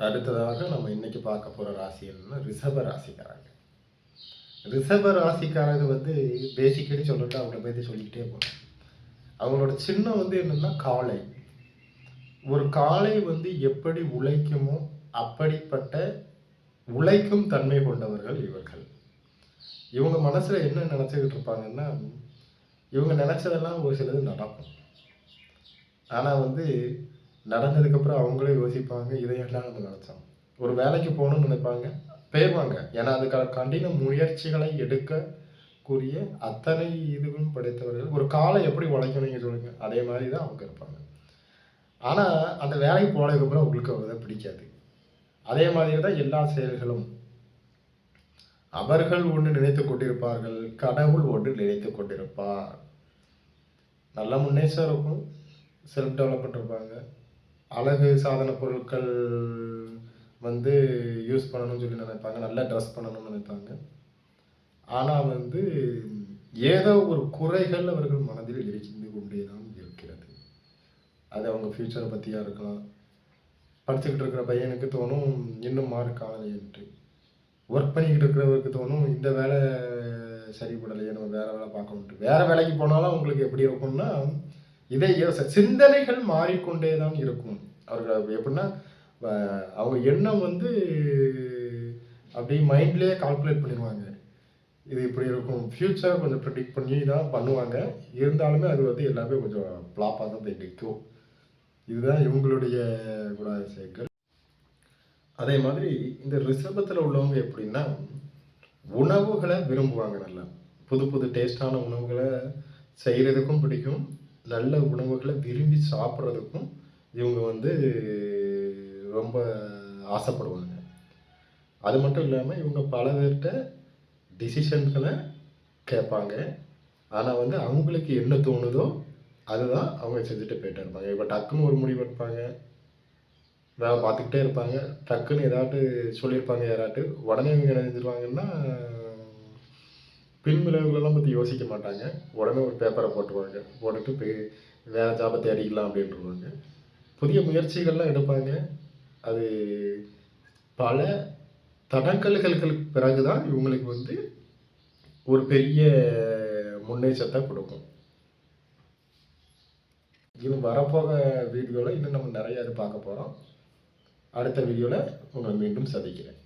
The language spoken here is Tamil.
அடுத்ததாக நம்ம இன்னைக்கு பார்க்க போற ராசி என்னன்னா ரிஷப ராசிக்காரங்க. ரிஷப ராசிக்காரங்க பேசிக்கலி சொல்லிட்டு அவங்கள பத்தி சொல்லிக்கிட்டே போகலாம். அவங்களோட சின்னம் என்னன்னா காளை. ஒரு காளை எப்படி உழைக்குமோ அப்படிப்பட்ட உழைக்கும் தன்மை கொண்டவர்கள் இவர்கள். இவங்க மனசுல என்ன நினைச்சுக்கிட்டு இருப்பாங்கன்னா, இவங்க நினைச்சதெல்லாம் ஒரு சிலது நடக்கும். ஆனா நடந்ததுக்கப்புறம் அவங்களே யோசிப்பாங்க, இதையெல்லாம் நம்ம நினச்சோம். ஒரு வேலைக்கு போகணும்னு நினைப்பாங்க, போயிடுவாங்க. ஏன்னா அதுக்கான கடின முயற்சிகளை எடுக்கக்கூடிய அத்தனை இதுவும் படைத்தவர்கள். ஒரு காலை எப்படி உழைக்கணும் நீங்கள் சொல்லுங்கள், அதே மாதிரி தான் அவங்க இருப்பாங்க. ஆனால் அந்த வேலைக்கு போனதுக்கப்புறம் அவங்களுக்கு அதை பிடிக்காது. அதே மாதிரி தான் எல்லா செயல்களும். அவர்கள் ஒன்று நினைத்து கொண்டிருப்பார்கள், கடவுள் ஒன்று நினைத்து கொண்டிருப்பார். நல்ல முன்னேற்றம் இருக்கும், செல்ஃப் டெவலப்மெண்ட் இருப்பாங்க. அழகு சாதன பொருட்கள் யூஸ் பண்ணணும்னு சொல்லி நினைப்பாங்க, நல்லா ட்ரெஸ் பண்ணணும்னு நினைப்பாங்க. ஆனால் ஏதோ ஒரு குறைகள் அவர்கள் மனதில் இருந்து கொண்டே தான் இருக்கிறது. அது அவங்க ஃப்யூச்சரை பற்றியாக இருக்கலாம். படிச்சுக்கிட்டு இருக்கிற பையனுக்கு தோணும் இன்னும் மார்க் காணலைன்ட்டு. ஒர்க் பண்ணிக்கிட்டு இருக்கிறவருக்கு தோணும் இந்த வேலை சரிப்படலையே, நம்ம வேறு வேலை பார்க்கணுன்ட்டு. வேறு வேலைக்கு போனாலும் அவங்களுக்கு எப்படி இருக்கும்னா, இதை சிந்தனைகள் மாறிக்கொண்டே தான் இருக்கும். அவர்கள் எப்படின்னா அவங்க எண்ணம் அப்படியே மைண்ட்லேயே கால்குலேட் பண்ணிடுவாங்க. இது இப்படி இருக்கும், ஃப்யூச்சர் கொஞ்சம் ப்ரிடிக்ட் பண்ணி தான் பண்ணுவாங்க. இருந்தாலுமே அது எல்லாமே கொஞ்சம் ஃப்ளாப்பாக தான் போய் நிற்கும். இதுதான் இவங்களுடைய குணாதிசயங்கள். அதே மாதிரி இந்த ரிஷபத்தில் உள்ளவங்க எப்படின்னா, உணவுகளை விரும்புவாங்க. நல்லா புது புது டேஸ்டான உணவுகளை செய்கிறதுக்கும் பிடிக்கும். நல்ல உணவுகளை விரும்பி சாப்பிட்றதுக்கும் இவங்க ரொம்ப ஆசைப்படுவாங்க. அது மட்டும் இல்லாமல் இவங்க பல பேர்கிட்ட டிசிஷன்களை கேட்பாங்க. ஆனால் அவங்களுக்கு என்ன தோணுதோ அதுதான் அவங்க செஞ்சுட்டு போயிட்டே இருப்பாங்க. இப்போ டக்குன்னு ஒரு முடிவு எடுப்பாங்க, வேலை பார்த்துக்கிட்டே இருப்பாங்க. டக்குன்னு ஏதாட்டு சொல்லியிருப்பாங்க யாராட்டு, உடனே இவங்க என்ன செஞ்சுருவாங்கன்னா பின் விளைவுகளெல்லாம் பற்றி யோசிக்க மாட்டாங்க. உடனே ஒரு பேப்பரை போட்டுருவாங்க, போட்டுட்டு போய் வேறு ஜாபை தேடிக்கலாம் அப்படின்ட்டுருவாங்க. புதிய முயற்சிகள்லாம் எடுப்பாங்க. அது பல தடங்கல்களுக்கு பிறகு தான் இவங்களுக்கு ஒரு பெரிய முன்னேற்றத்தை கொடுக்கும். இன்னும் வரப்போக வீடியோவில் இன்னும் நம்ம நிறைய இது பார்க்க போகிறோம். அடுத்த வீடியோவில் உங்களை மீண்டும் சந்திக்கிறேன்.